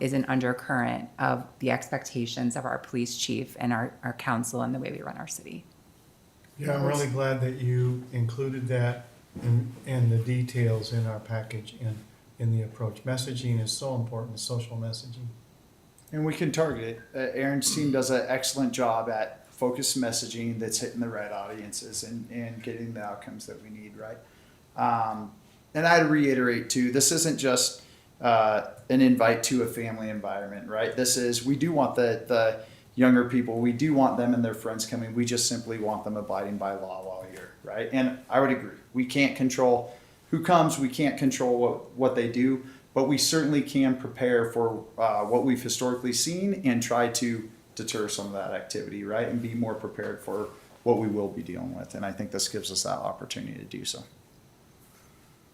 is an undercurrent of the expectations of our police chief and our council and the way we run our city. Yeah, I'm really glad that you included that and the details in our package and in the approach. Messaging is so important, social messaging. And we can target it. Aaron's team does an excellent job at focused messaging that's hitting the right audiences and getting the outcomes that we need, right? And I'd reiterate too, this isn't just an invite to a family environment, right? This is, we do want the younger people, we do want them and their friends coming. We just simply want them abiding by law while here, right? And I would agree. We can't control who comes. We can't control what they do, but we certainly can prepare for what we've historically seen and try to deter some of that activity, right? And be more prepared for what we will be dealing with. And I think this gives us that opportunity to do so.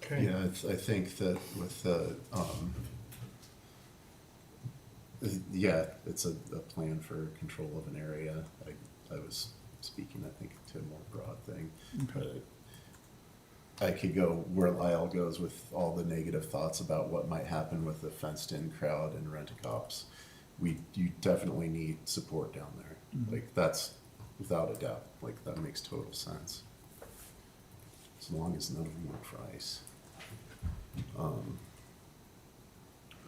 Okay. Yeah, I think that with the, yeah, it's a plan for control of an area. I was speaking, I think, to a more broad thing. But I could go where Lyle goes with all the negative thoughts about what might happen with the fenced-in crowd and rent-a-cops. You definitely need support down there. Like, that's without a doubt. Like, that makes total sense. As long as none of them work for ICE.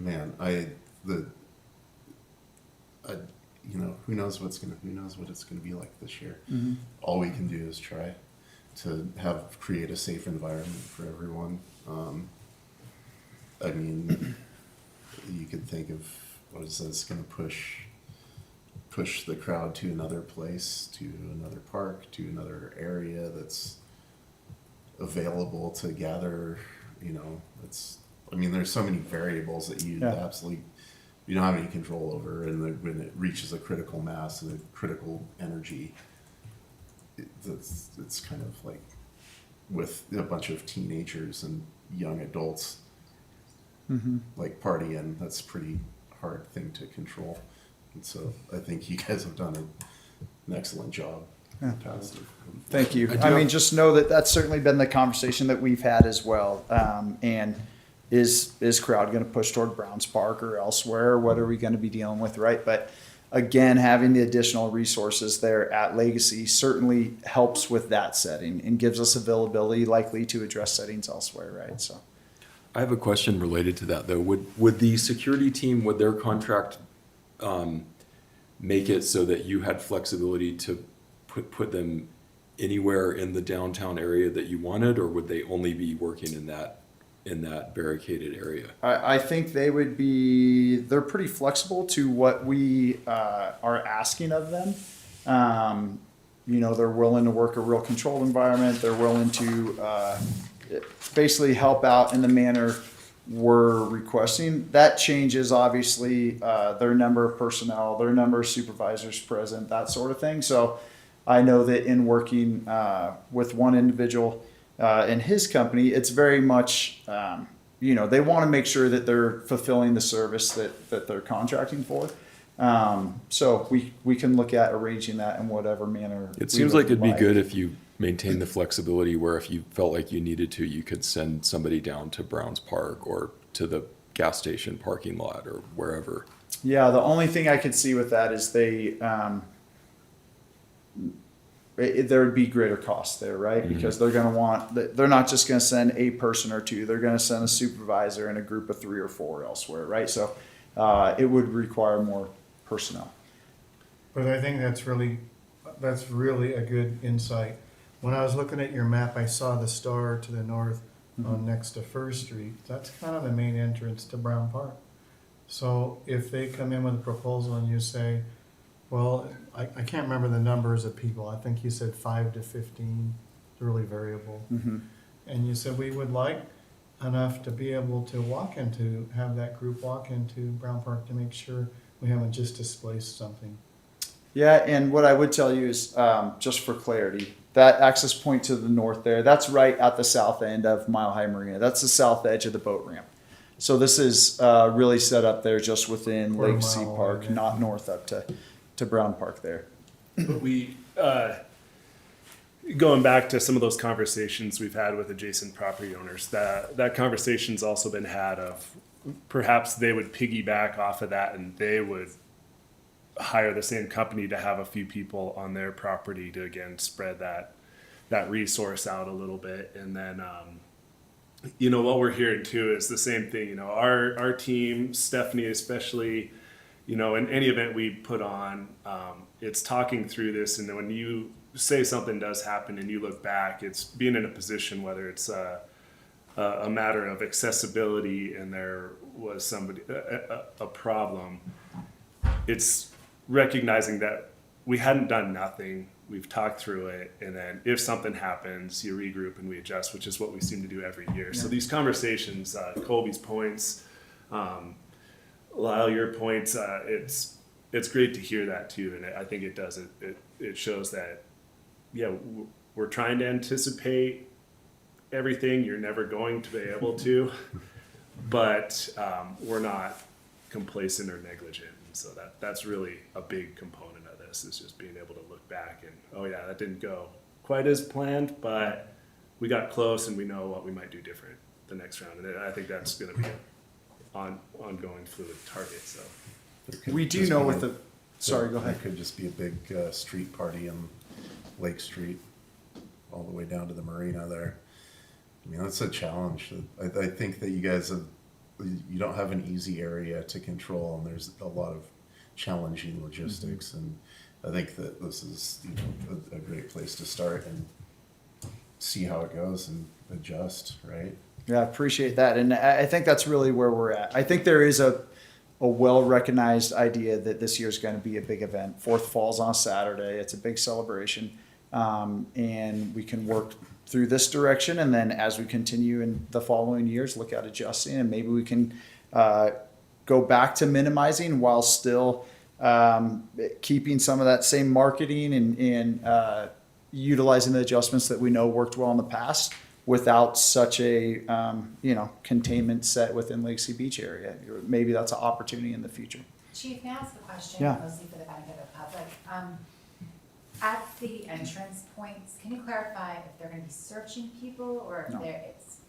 Man, you know, who knows what it's gonna be like this year. All we can do is try to create a safe environment for everyone. I mean, you could think of what is this gonna push the crowd to another place, to another park, to another area that's available to gather. You know, I mean, there's so many variables that you don't have any control over, and when it reaches a critical mass and a critical energy, it's kind of like with a bunch of teenagers and young adults like partying. That's a pretty hard thing to control, and so I think you guys have done an excellent job. Fantastic. Thank you. I mean, just know that that's certainly been the conversation that we've had as well. And is crowd going to push toward Browns Park or elsewhere? What are we going to be dealing with, right? But again, having the additional resources there at Legacy certainly helps with that setting and gives us availability likely to address settings elsewhere, right? So I have a question related to that though. Would the security team, would their contract make it so that you had flexibility to put them anywhere in the downtown area that you wanted, or would they only be working in that barricaded area? I think they're pretty flexible to what we are asking of them. You know, they're willing to work a real controlled environment. They're willing to basically help out in the manner we're requesting. That changes obviously their number of personnel, their number of supervisors present, that sort of thing. So I know that in working with one individual in his company, it's very much, you know, they want to make sure that they're fulfilling the service that they're contracting for. So we can look at arranging that in whatever manner. It seems like it'd be good if you maintain the flexibility where if you felt like you needed to, you could send somebody down to Browns Park or to the gas station parking lot or wherever. Yeah, the only thing I could see with that is there would be greater cost there, right? Because they're going to they're not just going to send a person or two. They're going to send a supervisor and a group of 3 or 4 elsewhere, right? So it would require more personnel. But I think that's really a good insight. When I was looking at your map, I saw the star to the north on next to First Street. That's kind of the main entrance to Brown Park. So if they come in with a proposal and you say, well, I can't remember the numbers of people. I think you said 5 to 15, it's really variable. And you said we would like enough to be able to have that group walk into Brown Park to make sure we haven't just displaced something. Yeah, and what I would tell you is, just for clarity, that access point to the north there, that's right at the south end of Mile High Marina. That's the south edge of the boat ramp. So this is really set up there just within Quarter Lake Sea mile Park, away. not north up to Brown Park there. But we, going back to some of those conversations we've had with adjacent property owners, that conversation's also been had of perhaps they would piggyback off of that and they would hire the same company to have a few people on their property to again spread that resource out a little bit. And then what we're hearing too is the same thing. Our team, Stephanie especially, in any event we put on, it's talking through this, and then when you say something does happen and you look back, it's being in a position, whether it's a matter of accessibility and there was a problem, it's recognizing that we hadn't done nothing. We've talked through it, and then if something happens, you regroup and we adjust, which is what we seem to do every year. So these conversations, Colby's points, Lyle, your points, it's great to hear that too, and I think it does it shows that we're trying to anticipate everything. You're never going to be able to, but we're not complacent or negligent. And so that's really a big component of this, is just being able to look back and, oh yeah, that didn't go quite as planned, but we got close and we know what we might do different the next round. And I think that's going to be an ongoing fluid target. So There could We do just know be with a- the, sorry, go There ahead. could just be a big street party in Lake Street, all the way down to the marina there. I mean, that's a challenge. I think that you don't have an easy area to control, and there's a lot of challenging logistics. And I think that this is a great place to start and see how it goes and adjust, right? Yeah, I appreciate that. And I think that's really where we're at. I think there is a well-recognized idea that this year's going to be a big event. Fourth falls on Saturday. It's a big celebration. And we can work through this direction. And then as we continue in the following years, look at adjusting, and maybe we can go back to minimizing while still keeping some of that same marketing and utilizing the adjustments that we know worked well in the past, without such a containment set within Lake Sea Beach area. Maybe that's an opportunity in the future. Chief, may I ask a question, Yeah. mostly for the benefit of the public? At the entrance points, can you clarify if they're gonna be searching people or if No.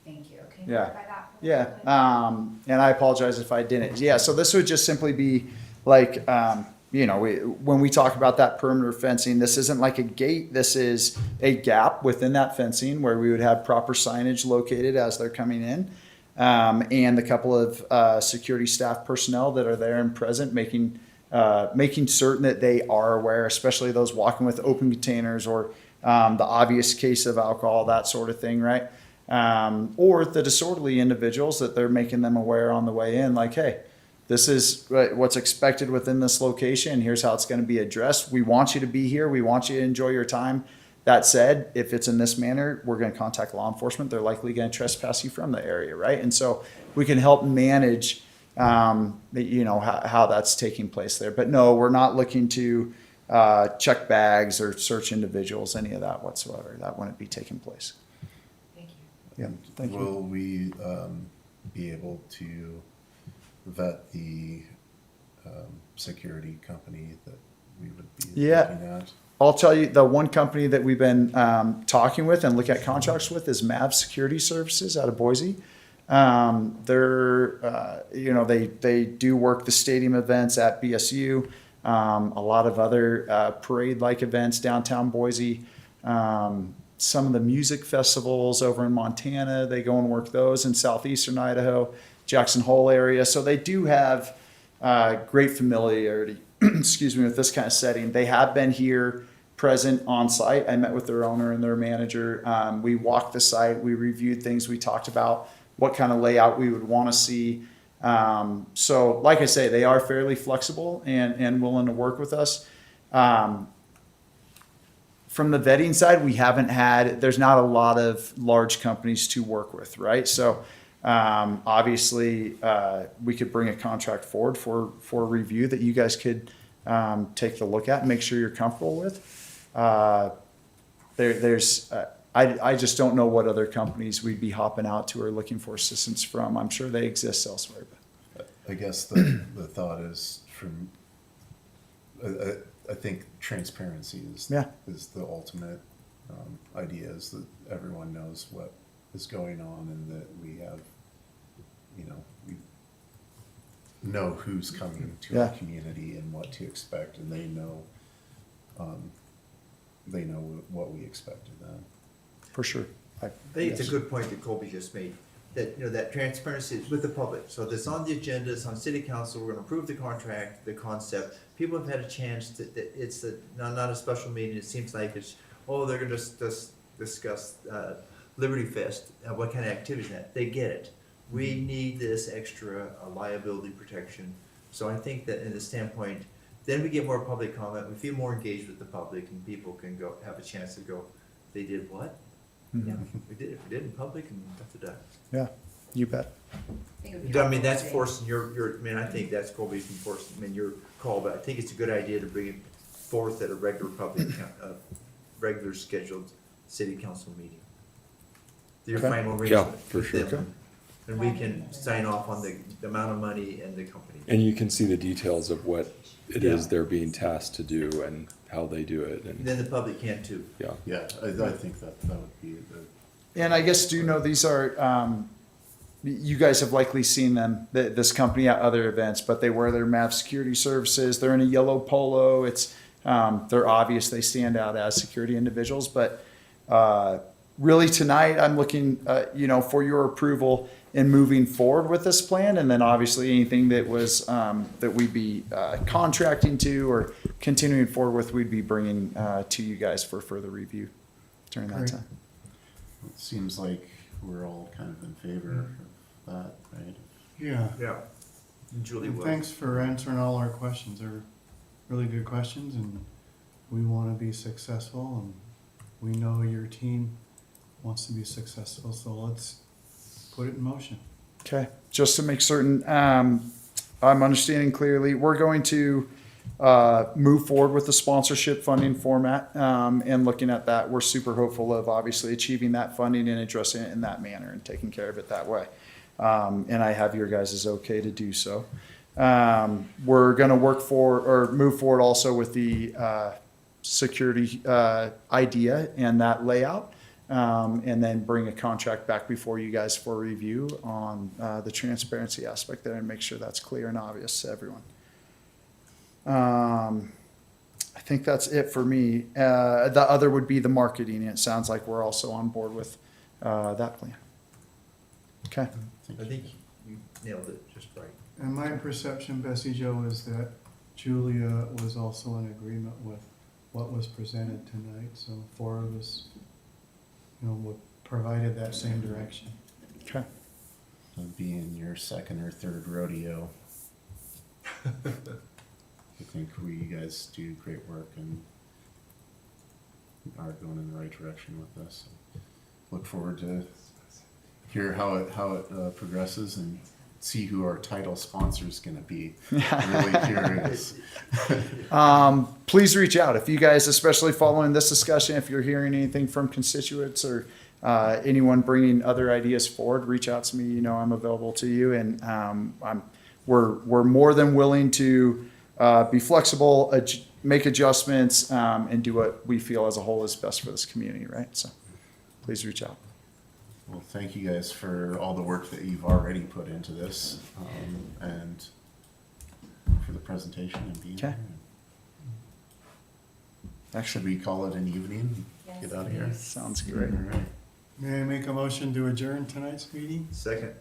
thank you, can you Yeah. clarify that? for me, please? And I apologize if I didn't. Yeah, so this would just simply be like, when we talk about that perimeter fencing, this isn't like a gate. This is a gap within that fencing where we would have proper signage located as they're coming in. And a couple of security staff personnel that are there and present, making certain that they are aware, especially those walking with open containers or the obvious case of alcohol, that sort of thing, right? Or the disorderly individuals, that they're making them aware on the way in, like, hey, this is what's expected within this location. Here's how it's going to be addressed. We want you to be here. We want you to enjoy your time. That said, if it's in this manner, we're going to contact law enforcement. They're likely going to trespass you from the area, right? And so we can help manage, how that's taking place there. But no, we're not looking to check bags or search individuals, any of that whatsoever. That wouldn't be taking place. Thank you. Yeah, thank you. Will we be able to vet the security company that we would be Yeah. looking at? I'll tell you, the one company that we've been talking with and look at contracts with is MAV Security Services out of Boise. They do work the stadium events at BSU, a lot of other parade-like events downtown Boise. Some of the music festivals over in Montana, they go and work those in southeastern Idaho, Jackson Hole area. So they do have great familiarity excuse me, with this kind of setting. They have been here present on site. I met with their owner and their manager. We walked the site, we reviewed things, we talked about what kind of layout we would want to see. So like I say, they are fairly flexible and willing to work with us. From the vetting side, we haven't had, there's not a lot of large companies to work with, right? So obviously, we could bring a contract forward for review that you guys could take the look at and make sure you're comfortable with. I just don't know what other companies we'd be hopping out to or looking for assistance from. I'm sure they exist elsewhere. But. I guess the thought is from, I think transparency is Yeah. is the ultimate idea, is that everyone knows what is going on and that we have, we know who's coming to Yeah. our community and what to expect, and they know what we expect of them. For sure. I think it's a good point that Colby just made, that, that transparency with the public. So this on the agenda, it's on city council, we're gonna approve the contract, the concept. People have had a chance that it's not a special meeting, it seems like it's, they're gonna discuss Liberty Fest, what kind of activities that, they get it. We need this extra liability protection. So I think that in the standpoint, then we get more public comment, we feel more engaged with the public, and people can go, have a chance to go, they did what? Yeah, we did it in public and da-da-da. Yeah, you bet. I mean, that's forcing I think that's Colby's enforcing, your call, but I think it's a good idea to bring it forth at a regular regular scheduled city council meeting. Your Okay. final Yeah, arrangement for with sure. them. And we can sign off on the amount of money and the company. And you can see the details of what it Yeah. is they're being tasked to do and how they do it, And and, then the public can too. yeah. Yeah, I think that would be And I guess, do you know, these are, you guys have likely seen them, this company at other events, but they wear their MAV security services. They're in a yellow polo. It's, they're obvious, they stand out as security individuals, but, really tonight, I'm looking, for your approval in moving forward with this plan. And then obviously anything that was, that we'd be, contracting to or continuing forward with, we'd be bringing, to you guys for further review during that Great. time. it seems like we're all kind of in favor of that, right? Yeah. Yeah. And Julie And will. thanks for answering all our questions. They're really good questions, and we want to be successful, and we know your team wants to be successful, so let's put it in motion. Okay, just to make certain, I'm understanding clearly, we're going to move forward with the sponsorship funding format, and looking at that, we're super hopeful of obviously achieving that funding and addressing it in that manner and taking care of it that way. And I have your guys' okay to do so. We're gonna move forward also with the security idea and that layout. And then bring a contract back before you guys for review on the transparency aspect there and make sure that's clear and obvious to everyone. I think that's it for me. The other would be the marketing. It sounds like we're also on board with that plan. Okay. I think you nailed it just right. And my perception, Bessie Joe, is that Julia was also in agreement with what was presented tonight, so 4 of us, provided that same direction. Okay. It'll be in your second or third rodeo. I think you guys do great work and are going in the right direction with this. Look forward to hear how it progresses and see who our title sponsor is going to be. Really curious. Please reach out if you guys, especially following this discussion, if you're hearing anything from constituents or anyone bringing other ideas forward, reach out to me. I'm available to you, and we're more than willing to be flexible, make adjustments, and do what we feel as a whole is best for this community. Right? So, please reach out. Well, thank you guys for all the work that you've already put into this, and for the presentation and being Okay. here. Should we call it an evening? Get out of here. Sounds great. All right. May I make a motion to adjourn tonight's meeting? Second.